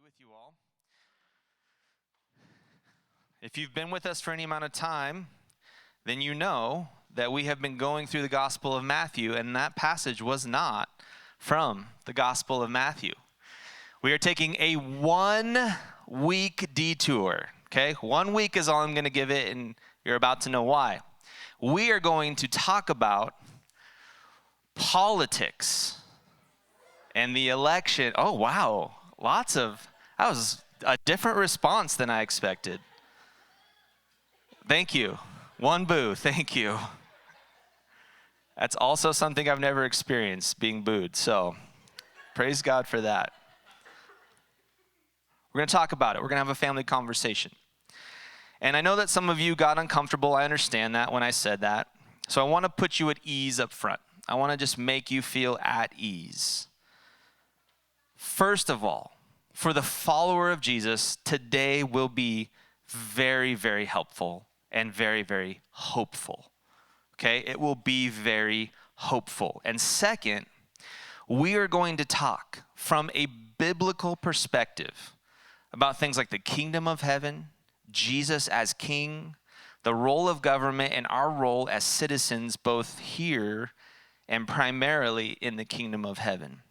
with you all. If you've been with us for any amount of time, then you know that we have been going through the Gospel of Matthew, and that passage was not from the Gospel of Matthew. We are taking a 1 week detour, okay? 1 week is all I'm going to give it, and you're about to know why. We are going to talk about politics and the election. Oh, wow. That was a different response than I expected. Thank you. One boo, thank you. That's also something I've never experienced, being booed. So praise God for that. We're going to talk about it. We're going to have a family conversation. And I know that some of you got uncomfortable. I understand that when I said that. So I want to put you at ease up front. I want to just make you feel at ease. First of all, for the follower of Jesus, today will be very, very helpful and very, very hopeful. Okay? It will be very hopeful. And second, we are going to talk from a biblical perspective about things like the kingdom of heaven, Jesus as king, the role of government, and our role as citizens both here and primarily in the kingdom of heaven.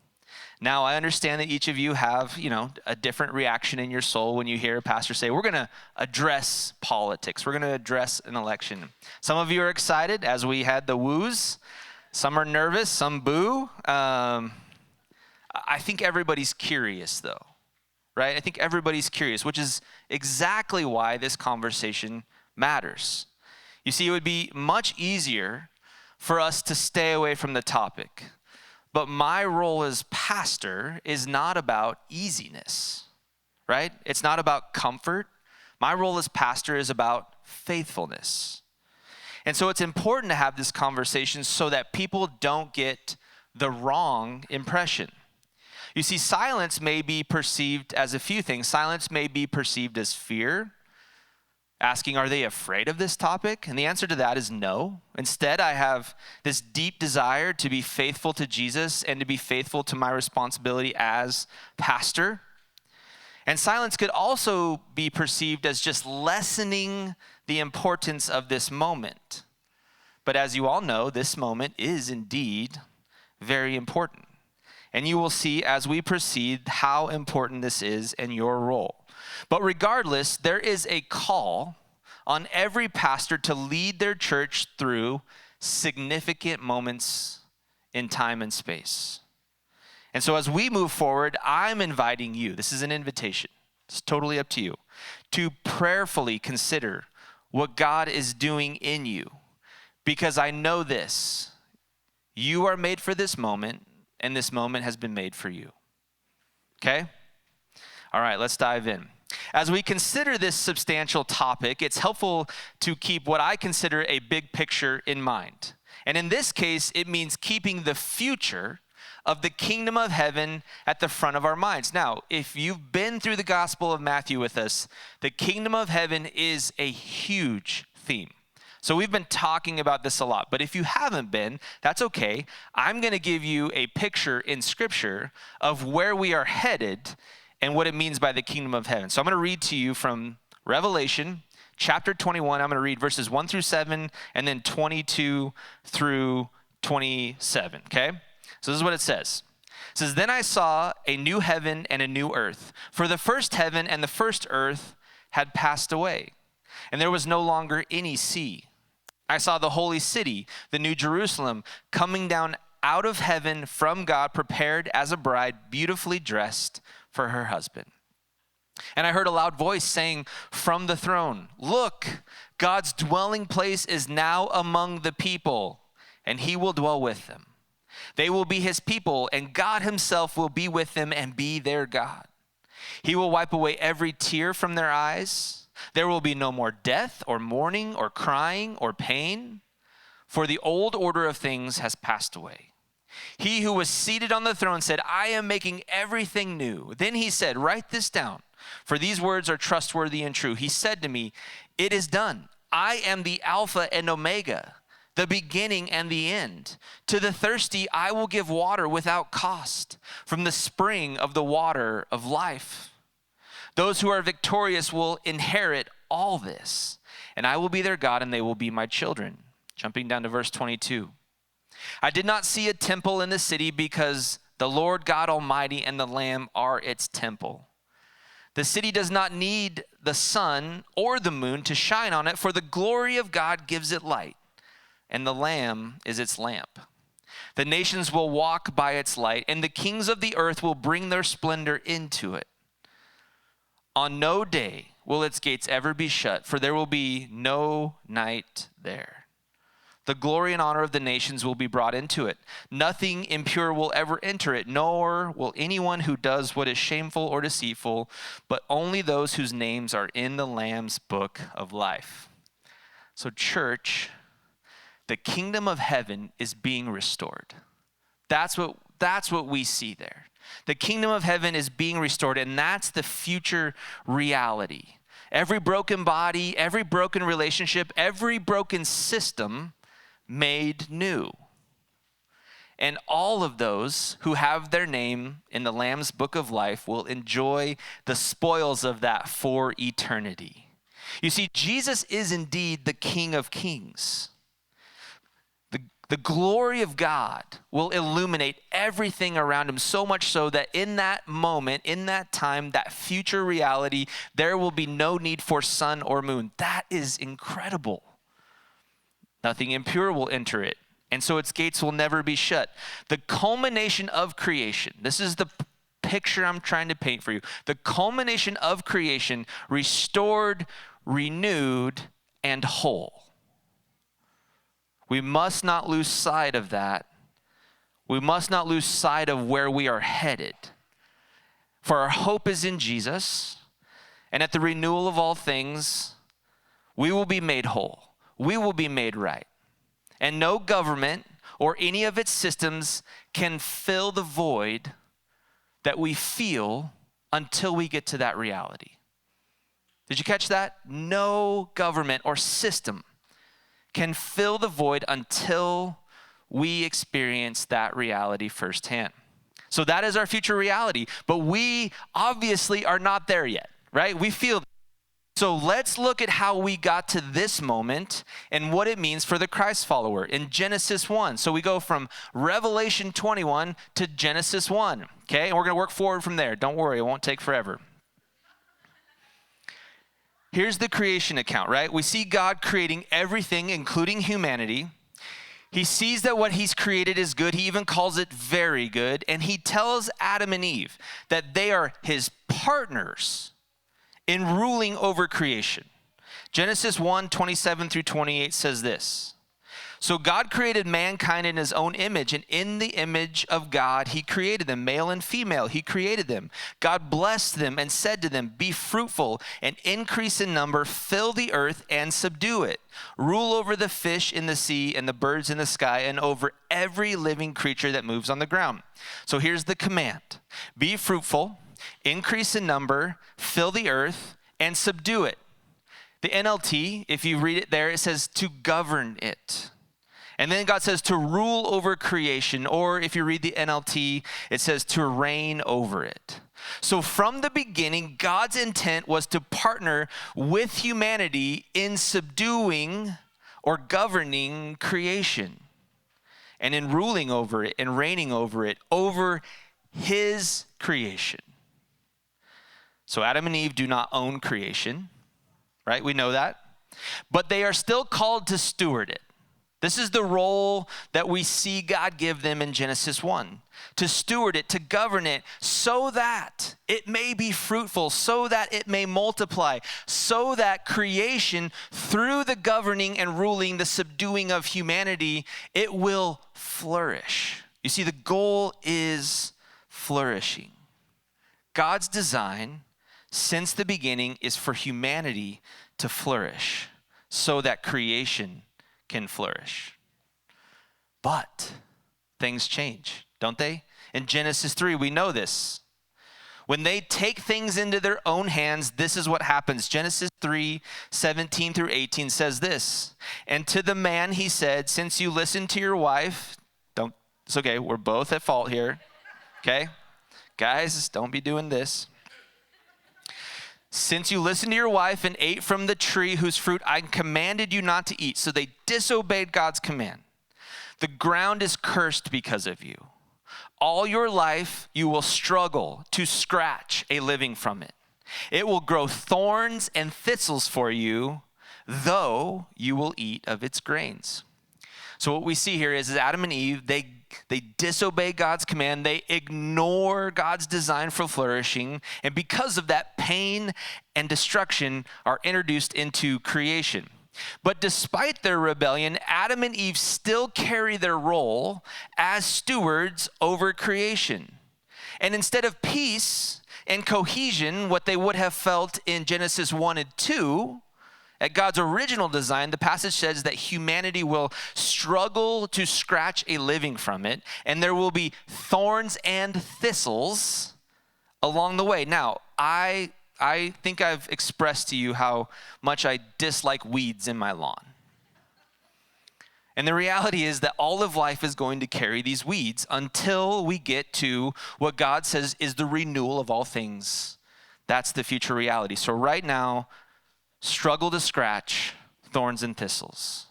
Now, I understand that each of you have, a different reaction in your soul when you hear a pastor say, we're going to address politics. We're going to address an election. Some of you are excited as we had the woos. Some are nervous, some boo. I think everybody's curious, though, right? I think everybody's curious, which is exactly why this conversation matters. You see, it would be much easier for us to stay away from the topic. But my role as pastor is not about easiness, right? It's not about comfort. My role as pastor is about faithfulness. And so it's important to have this conversation so that people don't get the wrong impression. You see, silence may be perceived as a few things. Silence may be perceived as fear, asking, are they afraid of this topic? And the answer to that is no. Instead, I have this deep desire to be faithful to Jesus and to be faithful to my responsibility as pastor. And silence could also be perceived as just lessening the importance of this moment. But as you all know, this moment is indeed very important. And you will see as we proceed how important this is and your role. But regardless, there is a call on every pastor to lead their church through significant moments in time and space. And so as we move forward, I'm inviting you, this is an invitation, it's totally up to you, to prayerfully consider what God is doing in you. Because I know this, you are made for this moment, and this moment has been made for you. Okay? All right, let's dive in. As we consider this substantial topic, it's helpful to keep what I consider a big picture in mind. And in this case, it means keeping the future of the kingdom of heaven at the front of our minds. Now, if you've been through the Gospel of Matthew with us, the kingdom of heaven is a huge theme. So we've been talking about this a lot, but if you haven't been, that's okay. I'm going to give you a picture in Scripture of where we are headed and what it means by the kingdom of heaven. So I'm going to read to you from Revelation chapter 21. I'm going to read verses 1 through 7 and then 22 through 27, okay? So this is what it says. It says, then I saw a new heaven and a new earth, for the first heaven and the first earth had passed away, and there was no longer any sea. I saw the holy city, the new Jerusalem, coming down out of heaven from God, prepared as a bride, beautifully dressed for her husband. And I heard a loud voice saying from the throne, look, God's dwelling place is now among the people, and he will dwell with them. They will be his people, and God himself will be with them and be their God. He will wipe away every tear from their eyes. There will be no more death or mourning or crying or pain, for the old order of things has passed away. He who was seated on the throne said, I am making everything new. Then he said, write this down, for these words are trustworthy and true. He said to me, it is done. I am the Alpha and Omega, the beginning and the end. To the thirsty, I will give water without cost from the spring of the water of life. Those who are victorious will inherit all this, and I will be their God, and they will be my children. Jumping down to verse 22. I did not see a temple in the city because the Lord God Almighty and the Lamb are its temple. The city does not need the sun or the moon to shine on it, for the glory of God gives it light, and the Lamb is its lamp. The nations will walk by its light, and the kings of the earth will bring their splendor into it. On no day will its gates ever be shut, for there will be no night there. The glory and honor of the nations will be brought into it. Nothing impure will ever enter it, nor will anyone who does what is shameful or deceitful, but only those whose names are in the Lamb's book of life. So, church, the kingdom of heaven is being restored. That's what we see there. The kingdom of heaven is being restored, and that's the future reality. Every broken body, every broken relationship, every broken system made new. And all of those who have their name in the Lamb's book of life will enjoy the spoils of that for eternity. You see, Jesus is indeed the King of Kings. The glory of God will illuminate everything around him, so much so that in that moment, in that time, that future reality, there will be no need for sun or moon. That is incredible. Nothing impure will enter it, and so its gates will never be shut. The culmination of creation, this is the picture I'm trying to paint for you. The culmination of creation, restored, renewed, and whole. We must not lose sight of that. We must not lose sight of where we are headed. For our hope is in Jesus, and at the renewal of all things, we will be made whole. We will be made right. And no government or any of its systems can fill the void that we feel until we get to that reality. Did you catch that? No government or system can fill the void until we experience that reality firsthand. So that is our future reality, but we obviously are not there yet, right? We feel. So let's look at how we got to this moment and what it means for the Christ follower in Genesis 1. So we go from Revelation 21 to Genesis 1, okay? And we're going to work forward from there. Don't worry, it won't take forever. Here's the creation account, right? We see God creating everything, including humanity. He sees that what he's created is good. He even calls it very good. And he tells Adam and Eve that they are his partners in ruling over creation. Genesis 1:27 through 28 says this. So God created mankind in his own image, and in the image of God he created them, male and female, he created them. God blessed them and said to them, be fruitful and increase in number, fill the earth and subdue it. Rule over the fish in the sea and the birds in the sky and over every living creature that moves on the ground. So here's the command. Be fruitful, increase in number, fill the earth, and subdue it. The NLT, if you read it there, it says to govern it. And then God says to rule over creation, or if you read the NLT, it says to reign over it. So from the beginning, God's intent was to partner with humanity in subduing or governing creation and in ruling over it and reigning over it, over his creation. So Adam and Eve do not own creation, right? We know that. But they are still called to steward it. This is the role that we see God give them in Genesis 1, to steward it, to govern it, so that it may be fruitful, so that it may multiply, so that creation, through the governing and ruling, the subduing of humanity, it will flourish. You see, the goal is flourishing. God's design since the beginning is for humanity to flourish, so that creation can flourish. But things change, don't they? In Genesis 3, we know this. When they take things into their own hands, this is what happens. Genesis 3:17 through 18 says this. And to the man he said, since you listened to your wife, it's okay, we're both at fault here. Okay? Guys, don't be doing this. since you listened to your wife and ate from the tree whose fruit I commanded you not to eat. So they disobeyed God's command. The ground is cursed because of you. All your life you will struggle to scratch a living from it. It will grow thorns and thistles for you, though you will eat of its grains. So what we see here is Adam and Eve, they disobey God's command. They ignore God's design for flourishing. And because of that, pain and destruction are introduced into creation. But despite their rebellion, Adam and Eve still carry their role as stewards over creation. And instead of peace and cohesion, what they would have felt in Genesis 1 and 2, at God's original design, the passage says that humanity will struggle to scratch a living from it, and there will be thorns and thistles along the way. Now, I think I've expressed to you how much I dislike weeds in my lawn. And the reality is that all of life is going to carry these weeds until we get to what God says is the renewal of all things. That's the future reality. So right now, struggle to scratch thorns and thistles.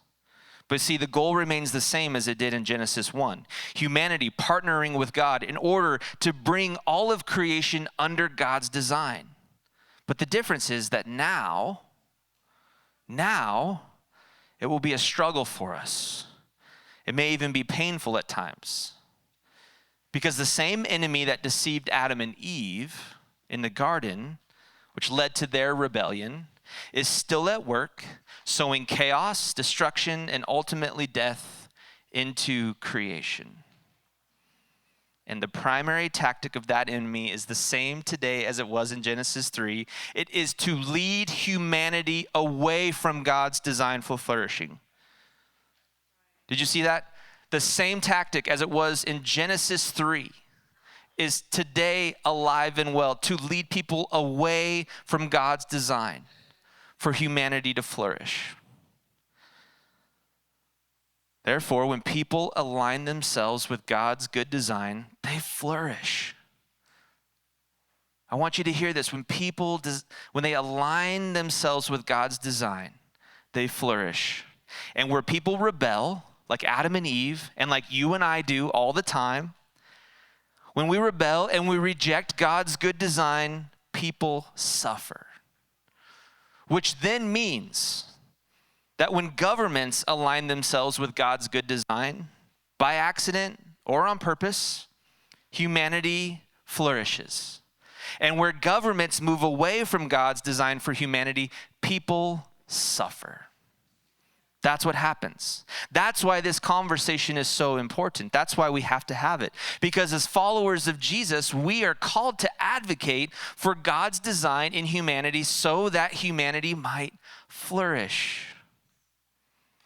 But see, the goal remains the same as it did in Genesis 1. Humanity partnering with God in order to bring all of creation under God's design. But the difference is that now, it will be a struggle for us. It may even be painful at times. Because the same enemy that deceived Adam and Eve in the garden, which led to their rebellion, is still at work, sowing chaos, destruction, and ultimately death into creation. And the primary tactic of that enemy is the same today as it was in Genesis 3. It is to lead humanity away from God's design for flourishing. Did you see that? The same tactic as it was in Genesis 3 is today alive and well, to lead people away from God's design for humanity to flourish. Therefore, when people align themselves with God's good design, they flourish. I want you to hear this. When they align themselves with God's design, they flourish. And where people rebel, like Adam and Eve, and like you and I do all the time, when we rebel and we reject God's good design, people suffer. Which then means that when governments align themselves with God's good design, by accident or on purpose, humanity flourishes. And where governments move away from God's design for humanity, people suffer. That's what happens. That's why this conversation is so important. That's why we have to have it. Because as followers of Jesus, we are called to advocate for God's design in humanity so that humanity might flourish.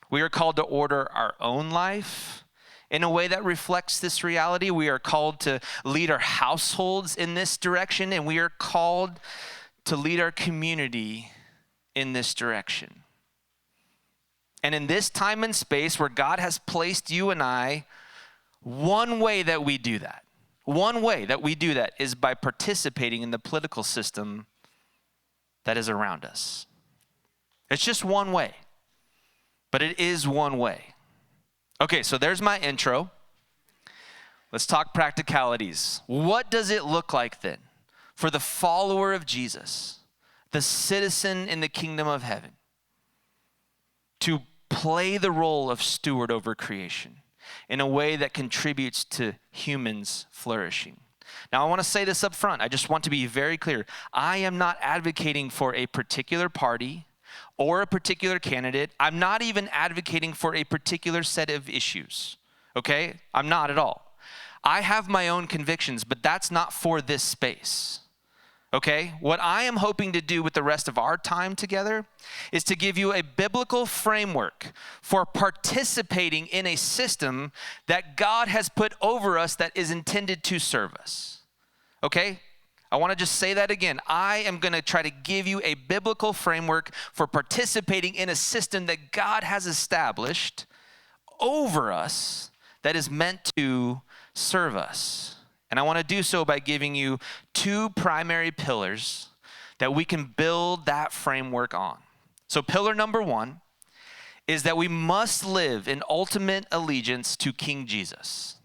We are called to order our own life in a way that reflects this reality. We are called to lead our households in this direction, and we are called to lead our community in this direction. And in this time and space where God has placed you and I, one way that we do that is by participating in the political system that is around us. It's just one way, but it is one way. Okay, so there's my intro. Let's talk practicalities. What does it look like then for the follower of Jesus, the citizen in the kingdom of heaven, to play the role of steward over creation in a way that contributes to humans flourishing? Now, I want to say this up front. I just want to be very clear. I am not advocating for a particular party or a particular candidate. I'm not even advocating for a particular set of issues, okay? I'm not at all. I have my own convictions, but that's not for this space. Okay, what I am hoping to do with the rest of our time together is to give you a biblical framework for participating in a system that God has put over us that is intended to serve us. Okay, I want to just say that again. I am going to try to give you a biblical framework for participating in a system that God has established over us that is meant to serve us. And I want to do so by giving you two primary pillars that we can build that framework on. So pillar number one is that we must live in ultimate allegiance to King Jesus.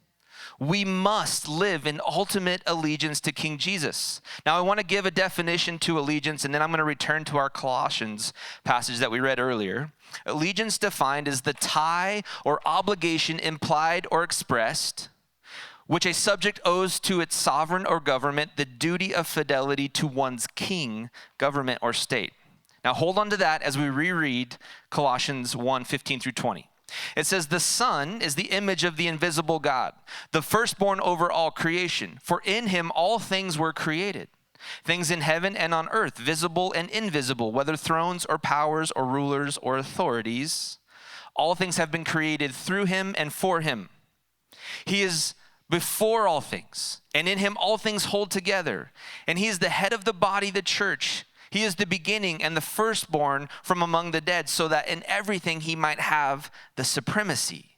We must live in ultimate allegiance to King Jesus. Now, I want to give a definition to allegiance, and then I'm going to return to our Colossians passage that we read earlier. Allegiance defined is the tie or obligation implied or expressed, which a subject owes to its sovereign or government, the duty of fidelity to one's king, government, or state. Now, hold on to that as we reread Colossians 1:15 through 20. It says, the Son is the image of the invisible God, the firstborn over all creation. For in him all things were created, things in heaven and on earth, visible and invisible, whether thrones or powers or rulers or authorities. All things have been created through him and for him. He is before all things, and in him all things hold together. And he is the head of the body, the church. He is the beginning and the firstborn from among the dead, so that in everything he might have the supremacy.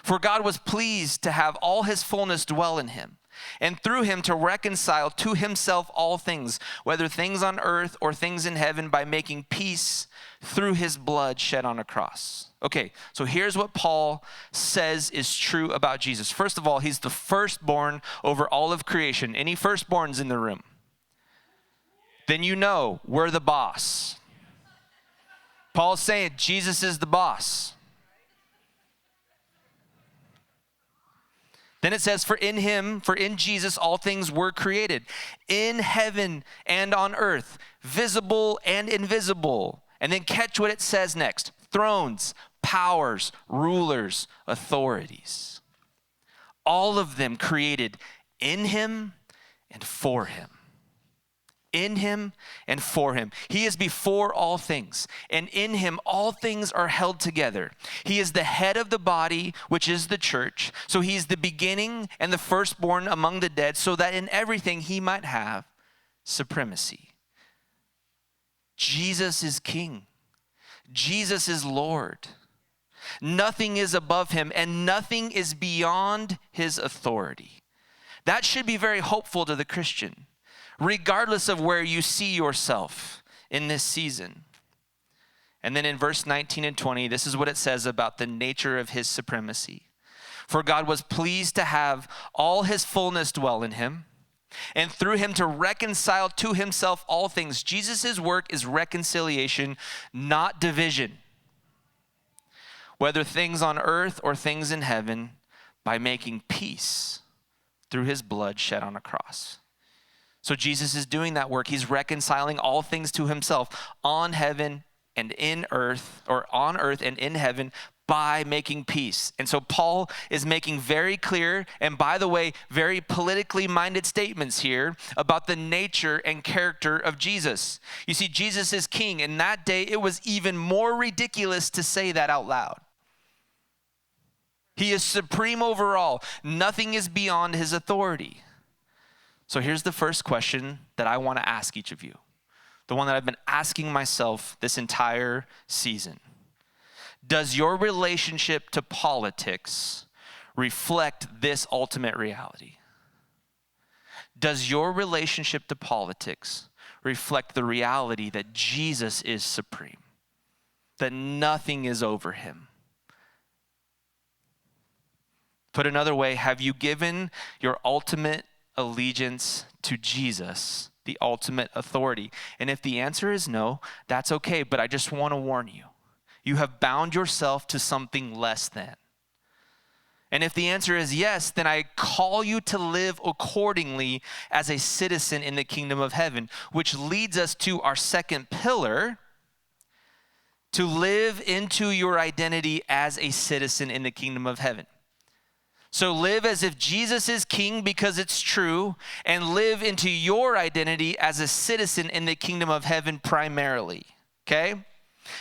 For God was pleased to have all his fullness dwell in him, and through him to reconcile to himself all things, whether things on earth or things in heaven, by making peace through his blood shed on a cross. Okay, so here's what Paul says is true about Jesus. First of all, he's the firstborn over all of creation. Any firstborns in the room? Then you know we're the boss. Paul's saying Jesus is the boss. Then it says, for in Jesus, all things were created, in heaven and on earth, visible and invisible. And then catch what it says next: thrones, powers, rulers, authorities. All of them created in him and for him. In him and for him. He is before all things, and in him all things are held together. He is the head of the body, which is the church. So he is the beginning and the firstborn among the dead, so that in everything he might have supremacy. Jesus is king. Jesus is Lord. Nothing is above him, and nothing is beyond his authority. That should be very hopeful to the Christian, regardless of where you see yourself in this season. And then in verse 19 and 20, this is what it says about the nature of his supremacy. For God was pleased to have all his fullness dwell in him, and through him to reconcile to himself all things. Jesus' work is reconciliation, not division, whether things on earth or things in heaven, by making peace through his blood shed on a cross. So Jesus is doing that work. He's reconciling all things to himself on heaven and in earth, or on earth and in heaven, by making peace. And so Paul is making very clear, and by the way, very politically minded statements here about the nature and character of Jesus. You see, Jesus is king. In that day, it was even more ridiculous to say that out loud. He is supreme over all. Nothing is beyond his authority. So here's the first question that I want to ask each of you, the one that I've been asking myself this entire season. Does your relationship to politics reflect this ultimate reality? Does your relationship to politics reflect the reality that Jesus is supreme, that nothing is over him? Put another way, have you given your ultimate allegiance to Jesus, the ultimate authority? And if the answer is no, that's okay, but I just want to warn you. You have bound yourself to something less than. And if the answer is yes, then I call you to live accordingly as a citizen in the kingdom of heaven, which leads us to our second pillar, to live into your identity as a citizen in the kingdom of heaven. So live as if Jesus is king because it's true, and live into your identity as a citizen in the kingdom of heaven primarily, okay?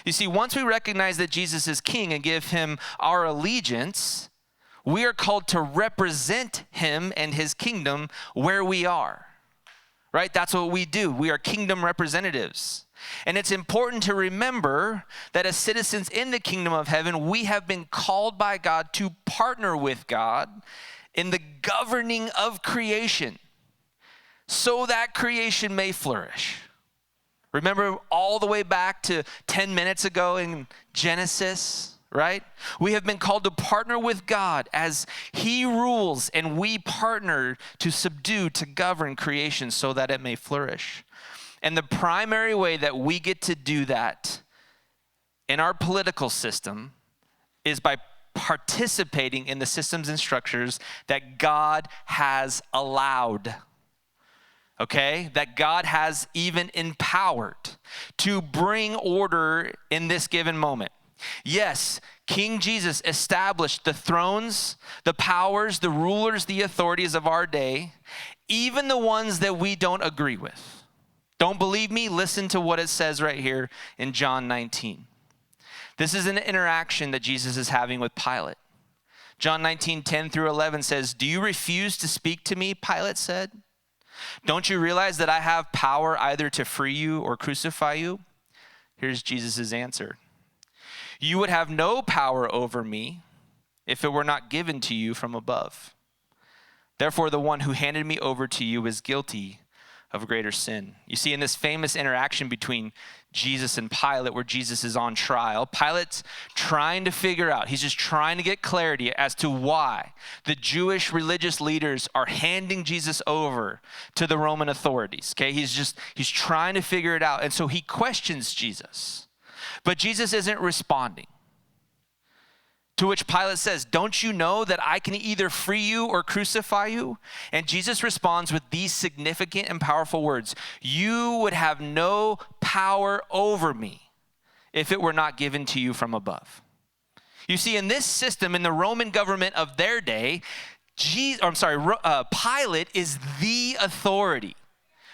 You see, once we recognize that Jesus is king and give him our allegiance, we are called to represent him and his kingdom where we are, right? That's what we do. We are kingdom representatives. And it's important to remember that as citizens in the kingdom of heaven, we have been called by God to partner with God in the governing of creation so that creation may flourish. Remember all the way back to 10 minutes ago in Genesis, right? We have been called to partner with God as he rules, and we partner to subdue, to govern creation so that it may flourish. And the primary way that we get to do that in our political system is by participating in the systems and structures that God has allowed. Okay, that God has even empowered to bring order in this given moment. Yes, King Jesus established the thrones, the powers, the rulers, the authorities of our day, even the ones that we don't agree with. Don't believe me? Listen to what it says right here in John 19. This is an interaction that Jesus is having with Pilate. John 19, 10 through 11 says, "Do you refuse to speak to me?" Pilate said. "Don't you realize that I have power either to free you or crucify you?" Here's Jesus' answer. "You would have no power over me if it were not given to you from above. Therefore, the one who handed me over to you is guilty of a greater sin." You see, in this famous interaction between Jesus and Pilate, where Jesus is on trial, Pilate's trying to figure out, he's just trying to get clarity as to why the Jewish religious leaders are handing Jesus over to the Roman authorities. Okay, he's trying to figure it out. And so he questions Jesus, but Jesus isn't responding. To which Pilate says, "Don't you know that I can either free you or crucify you?" And Jesus responds with these significant and powerful words: "You would have no power over me if it were not given to you from above." You see, in this system, in the Roman government of their day, Pilate is the authority.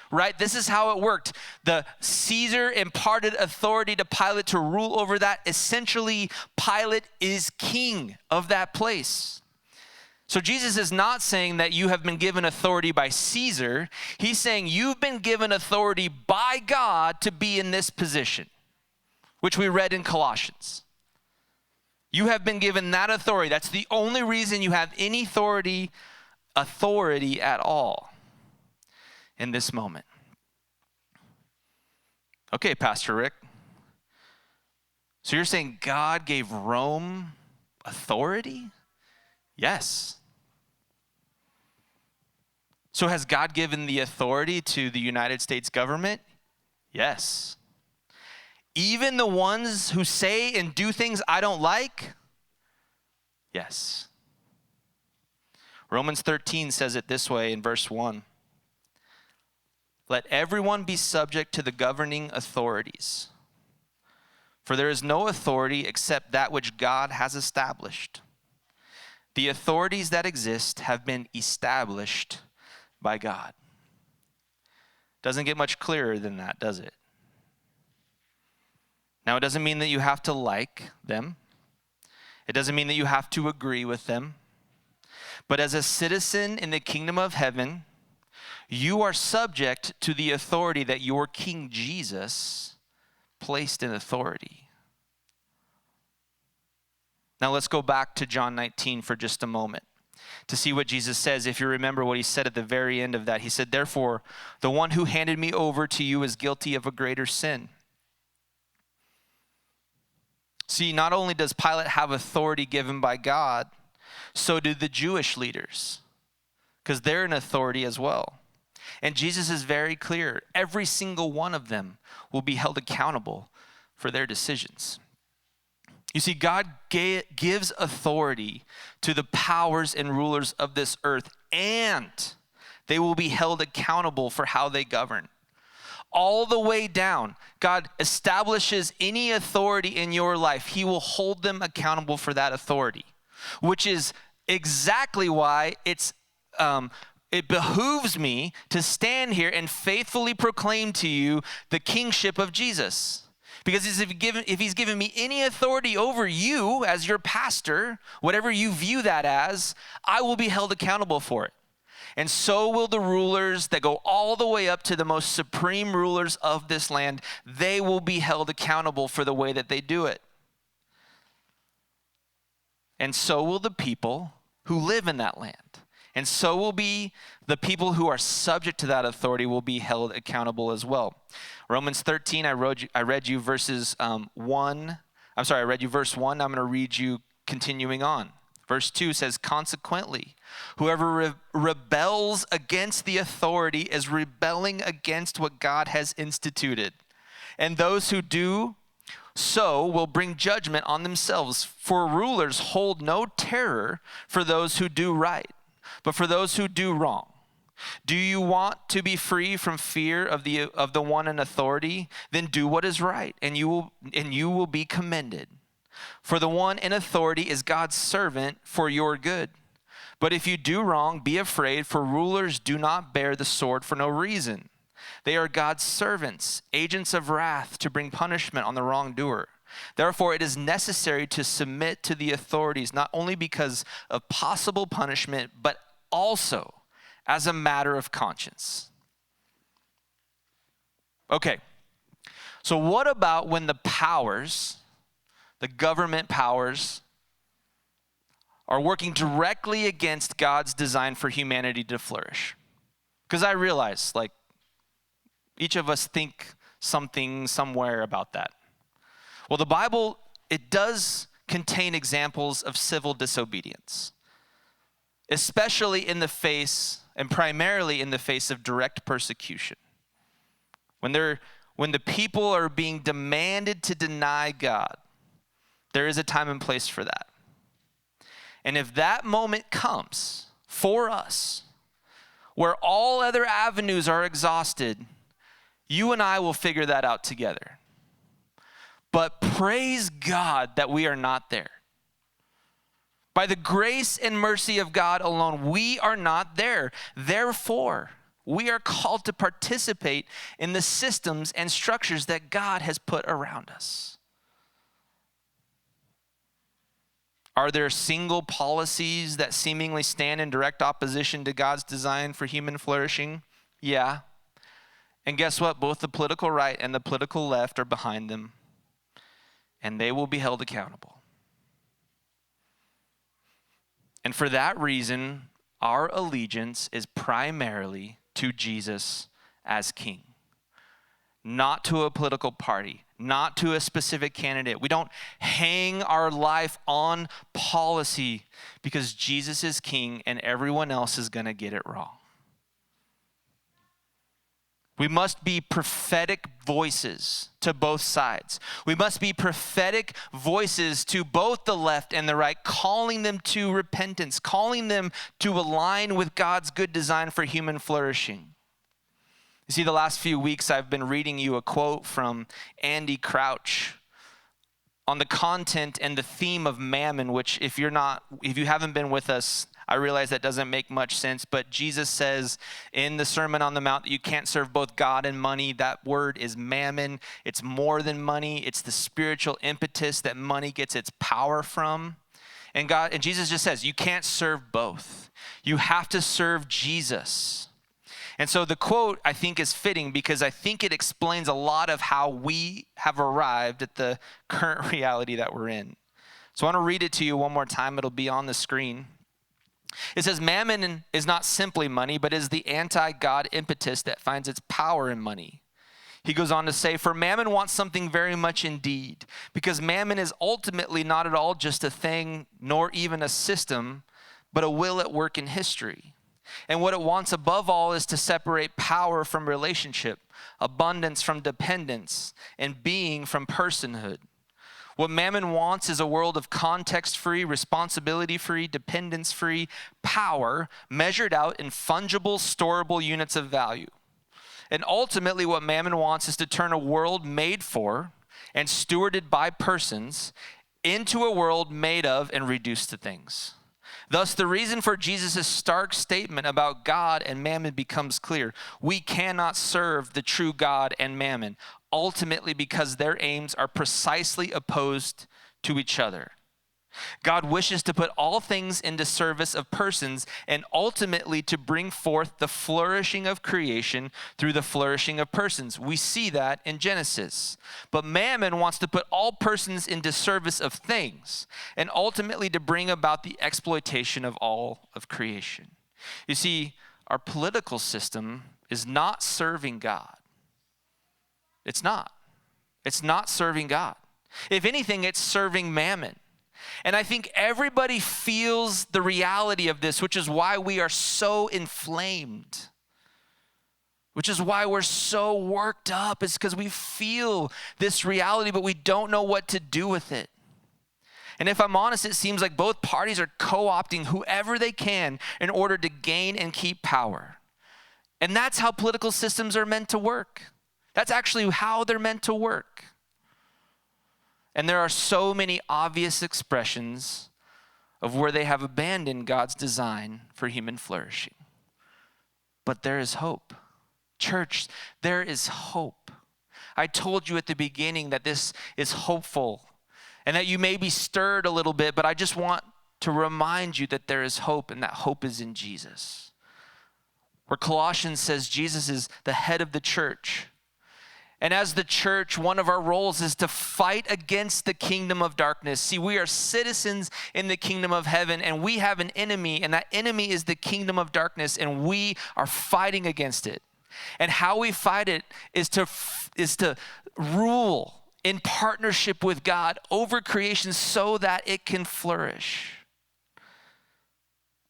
Right? This is how it worked. The Caesar imparted authority to Pilate to rule over that. Essentially, Pilate is king of that place. So Jesus is not saying that you have been given authority by Caesar. He's saying you've been given authority by God to be in this position, which we read in Colossians. You have been given that authority. That's the only reason you have any authority at all in this moment. Okay, Pastor Rick. So you're saying God gave Rome authority? Yes. So has God given the authority to the United States government? Yes. Even the ones who say and do things I don't like? Yes. Romans 13 says it this way in verse 1. "Let everyone be subject to the governing authorities, for there is no authority except that which God has established. The authorities that exist have been established by God." Doesn't get much clearer than that, does it? Now, it doesn't mean that you have to like them. It doesn't mean that you have to agree with them. But as a citizen in the kingdom of heaven, you are subject to the authority that your King Jesus placed in authority. Now let's go back to John 19 for just a moment to see what Jesus says. If you remember what he said at the very end of that, he said, "Therefore, the one who handed me over to you is guilty of a greater sin." See, not only does Pilate have authority given by God, so do the Jewish leaders, because they're an authority as well. And Jesus is very clear. Every single one of them will be held accountable for their decisions. You see, God gives authority to the powers and rulers of this earth, and they will be held accountable for how they govern. All the way down, God establishes any authority in your life. He will hold them accountable for that authority, which is exactly why it behooves me to stand here and faithfully proclaim to you the kingship of Jesus. Because if he's given me any authority over you as your pastor, whatever you view that as, I will be held accountable for it. And so will the rulers that go all the way up to the most supreme rulers of this land. They will be held accountable for the way that they do it. And so will the people who live in that land. And so will be the people who are subject to that authority will be held accountable as well. Romans 13, I read you verse 1. I'm going to read you continuing on. Verse 2 says, consequently, whoever rebels against the authority is rebelling against what God has instituted. And those who do so will bring judgment on themselves. For rulers hold no terror for those who do right, but for those who do wrong. Do you want to be free from fear of the one in authority? Then do what is right, and you will be commended. For the one in authority is God's servant for your good. But if you do wrong, be afraid, for rulers do not bear the sword for no reason. They are God's servants, agents of wrath to bring punishment on the wrongdoer. Therefore, it is necessary to submit to the authorities, not only because of possible punishment, but also as a matter of conscience. Okay, so what about when the powers, the government powers, are working directly against God's design for humanity to flourish? Because I realize, each of us think something somewhere about that. Well, the Bible, it does contain examples of civil disobedience, especially in the face, and primarily in the face of direct persecution. When the people are being demanded to deny God, there is a time and place for that. And if that moment comes for us, where all other avenues are exhausted, you and I will figure that out together. But praise God that we are not there. By the grace and mercy of God alone, we are not there. Therefore, we are called to participate in the systems and structures that God has put around us. Are there single policies that seemingly stand in direct opposition to God's design for human flourishing? Yeah. And guess what? Both the political right and the political left are behind them, and they will be held accountable. And for that reason, our allegiance is primarily to Jesus as King, not to a political party, not to a specific candidate. We don't hang our life on policy because Jesus is King and everyone else is going to get it wrong. We must be prophetic voices to both sides. We must be prophetic voices to both the left and the right, calling them to repentance, calling them to align with God's good design for human flourishing. You see, the last few weeks I've been reading you a quote from Andy Crouch on the content and the theme of mammon, which if you haven't been with us, I realize that doesn't make much sense, but Jesus says in the Sermon on the Mount that you can't serve both God and money. That word is mammon. It's more than money. It's the spiritual impetus that money gets its power from. And Jesus just says you can't serve both. You have to serve Jesus. And so the quote, I think, is fitting because I think it explains a lot of how we have arrived at the current reality that we're in. So I want to read it to you one more time. It'll be on the screen. It says, mammon is not simply money, but is the anti-God impetus that finds its power in money. He goes on to say, for mammon wants something very much indeed, because mammon is ultimately not at all just a thing, nor even a system, but a will at work in history. And what it wants above all is to separate power from relationship, abundance from dependence, and being from personhood. What mammon wants is a world of context-free, responsibility-free, dependence-free power measured out in fungible, storable units of value. And ultimately what mammon wants is to turn a world made for and stewarded by persons into a world made of and reduced to things. Thus, the reason for Jesus' stark statement about God and mammon becomes clear. We cannot serve the true God and mammon, ultimately because their aims are precisely opposed to each other. God wishes to put all things into service of persons and ultimately to bring forth the flourishing of creation through the flourishing of persons. We see that in Genesis. But mammon wants to put all persons into service of things and ultimately to bring about the exploitation of all of creation. You see, our political system is not serving God. It's not. It's not serving God. If anything, it's serving mammon. And I think everybody feels the reality of this, which is why we are so inflamed, which is why we're so worked up, is because we feel this reality, but we don't know what to do with it. And if I'm honest, it seems like both parties are co-opting whoever they can in order to gain and keep power. And that's how political systems are meant to work. That's actually how they're meant to work. And there are so many obvious expressions of where they have abandoned God's design for human flourishing. But there is hope. Church, there is hope. I told you at the beginning that this is hopeful and that you may be stirred a little bit, but I just want to remind you that there is hope, and that hope is in Jesus. Where Colossians says Jesus is the head of the church. And as the church, one of our roles is to fight against the kingdom of darkness. See, we are citizens in the kingdom of heaven, and we have an enemy, and that enemy is the kingdom of darkness, and we are fighting against it. And how we fight it is to rule in partnership with God over creation so that it can flourish,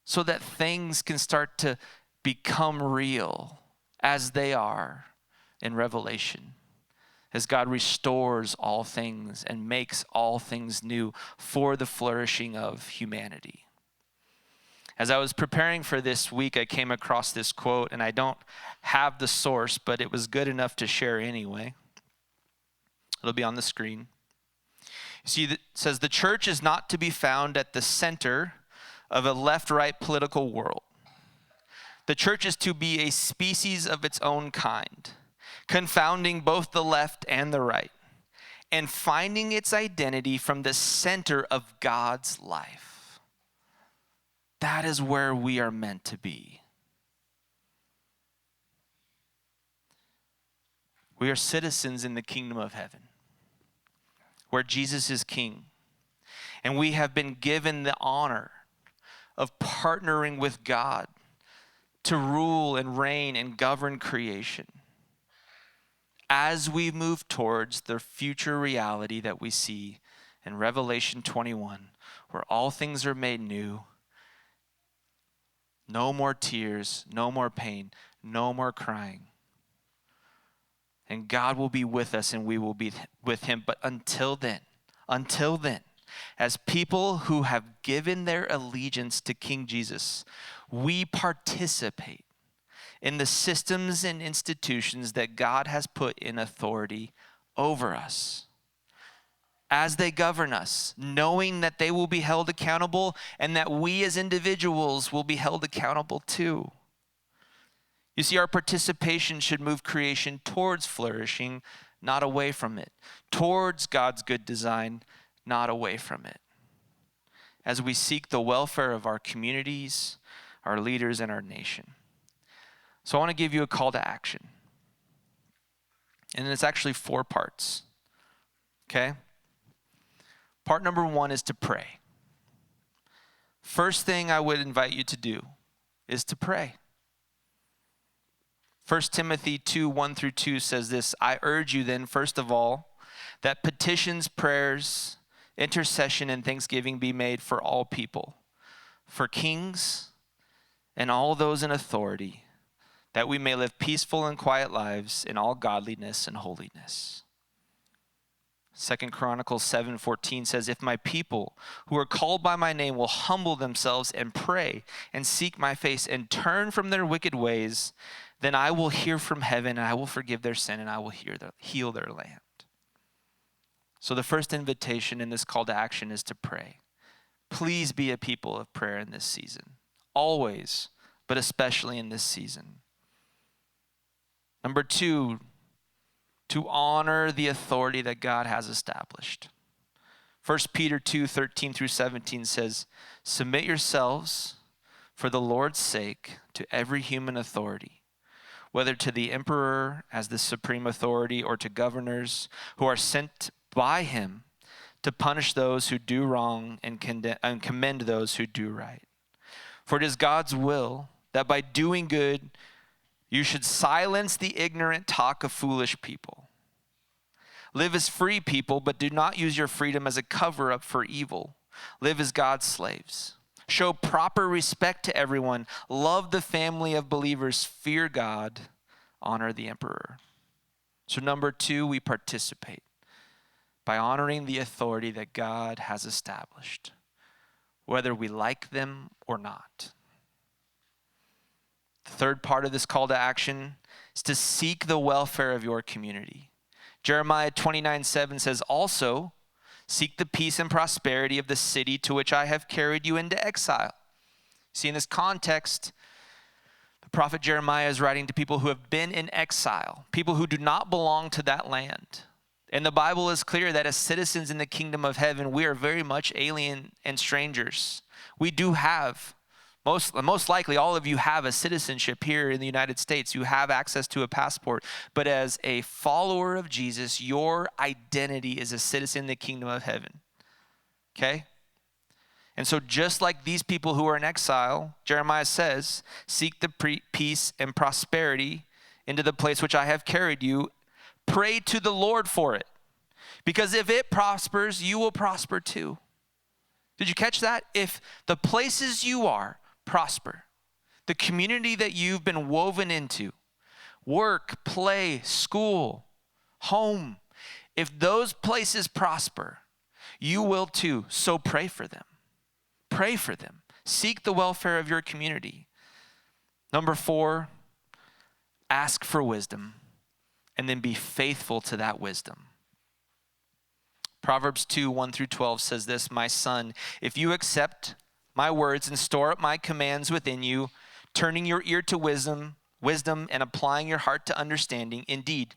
so that things can start to become real as they are in Revelation, as God restores all things and makes all things new for the flourishing of humanity. As I was preparing for this week, I came across this quote, and I don't have the source, but it was good enough to share anyway. It'll be on the screen. You see, it says, the church is not to be found at the center of a left-right political world. The church is to be a species of its own kind, confounding both the left and the right, and finding its identity from the center of God's life. That is where we are meant to be. We are citizens in the kingdom of heaven, where Jesus is king. And we have been given the honor of partnering with God to rule and reign and govern creation as we move towards the future reality that we see in Revelation 21, where all things are made new. No more tears, no more pain, no more crying. And God will be with us and we will be with him. But until then, as people who have given their allegiance to King Jesus, we participate in the systems and institutions that God has put in authority over us, as they govern us, knowing that they will be held accountable and that we as individuals will be held accountable too. You see, our participation should move creation towards flourishing, not away from it, towards God's good design, not away from it, as we seek the welfare of our communities, our leaders, and our nation. So I want to give you a call to action. And it's actually 4 parts, okay? Part number 1 is to pray. First thing I would invite you to do is to pray. 1 Timothy 2:1-2 says this, I urge you then, first of all, that petitions, prayers, intercession, and thanksgiving be made for all people, for kings and all those in authority, that we may live peaceful and quiet lives in all godliness and holiness. 2 Chronicles 7:14 says, if my people who are called by my name will humble themselves and pray and seek my face and turn from their wicked ways, then I will hear from heaven and I will forgive their sin and I will heal their land. So the first invitation in this call to action is to pray. Please be a people of prayer in this season. Always, but especially in this season. Number 2, to honor the authority that God has established. 1 Peter 2:13-17 says, submit yourselves for the Lord's sake to every human authority, whether to the emperor as the supreme authority or to governors who are sent by him to punish those who do wrong and commend those who do right. For it is God's will that by doing good, you should silence the ignorant talk of foolish people. Live as free people, but do not use your freedom as a cover-up for evil. Live as God's slaves. Show proper respect to everyone. Love the family of believers. Fear God. Honor the emperor. So number 2, we participate by honoring the authority that God has established, whether we like them or not. The third part of this call to action is to seek the welfare of your community. Jeremiah 29:7 says, also, seek the peace and prosperity of the city to which I have carried you into exile. See, in this context, the prophet Jeremiah is writing to people who have been in exile, people who do not belong to that land. And the Bible is clear that as citizens in the kingdom of heaven, we are very much alien and strangers. We do have, most likely all of you have a citizenship here in the United States. You have access to a passport. But as a follower of Jesus, your identity is a citizen in the kingdom of heaven. Okay? And so just like these people who are in exile, Jeremiah says, seek the peace and prosperity into the place which I have carried you. Pray to the Lord for it. Because if it prospers, you will prosper too. Did you catch that? If the places you are prosper, the community that you've been woven into, work, play, school, home, if those places prosper, you will too. So pray for them. Pray for them. Seek the welfare of your community. Number 4, ask for wisdom and then be faithful to that wisdom. Proverbs 2:1-12 says this, my son, if you accept my words and store up my commands within you, turning your ear to wisdom and applying your heart to understanding, indeed,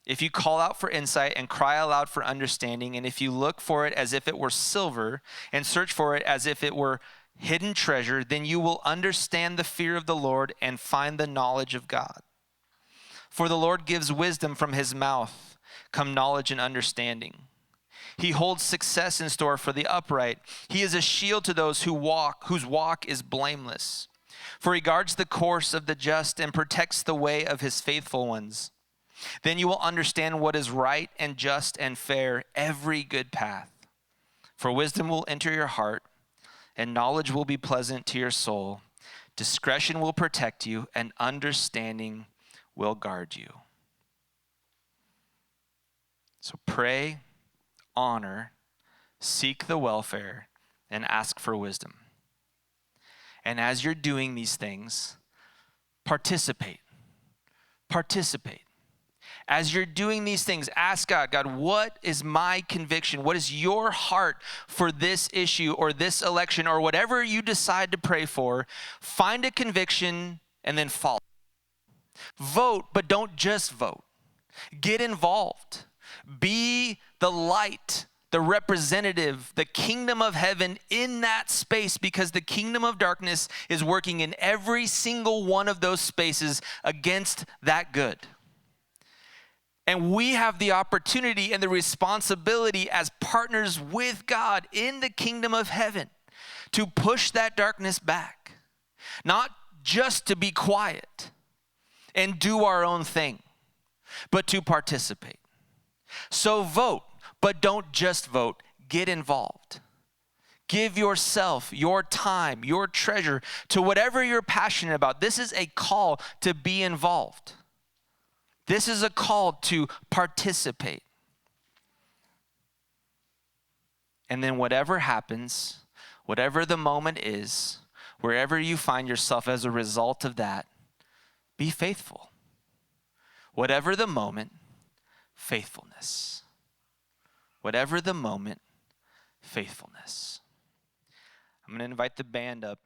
if you call out for insight and cry aloud for understanding, and if you look for it as if it were silver and search for it as if it were hidden treasure, then you will understand the fear of the Lord and find the knowledge of God. For the Lord gives wisdom from his mouth, come knowledge and understanding. He holds success in store for the upright. He is a shield to those whose walk is blameless. For he guards the course of the just and protects the way of his faithful ones. Then you will understand what is right and just and fair, every good path. For wisdom will enter your heart, and knowledge will be pleasant to your soul. Discretion will protect you, and understanding will guard you. So pray, honor, seek the welfare, and ask for wisdom. And as you're doing these things, participate. Participate. As you're doing these things, ask God, what is my conviction? What is your heart for this issue or this election or whatever you decide to pray for? Find a conviction and then follow. Vote, but don't just vote. Get involved. Be the light, the representative, the kingdom of heaven in that space, because the kingdom of darkness is working in every single one of those spaces against that good. And we have the opportunity and the responsibility as partners with God in the kingdom of heaven to push that darkness back, not just to be quiet and do our own thing, but to participate. So vote, but don't just vote, get involved. Give yourself, your time, your treasure to whatever you're passionate about. This is a call to be involved. This is a call to participate. And then whatever happens, whatever the moment is, wherever you find yourself as a result of that, be faithful. Whatever the moment, faithfulness. Whatever the moment, faithfulness. I'm going to invite the band up.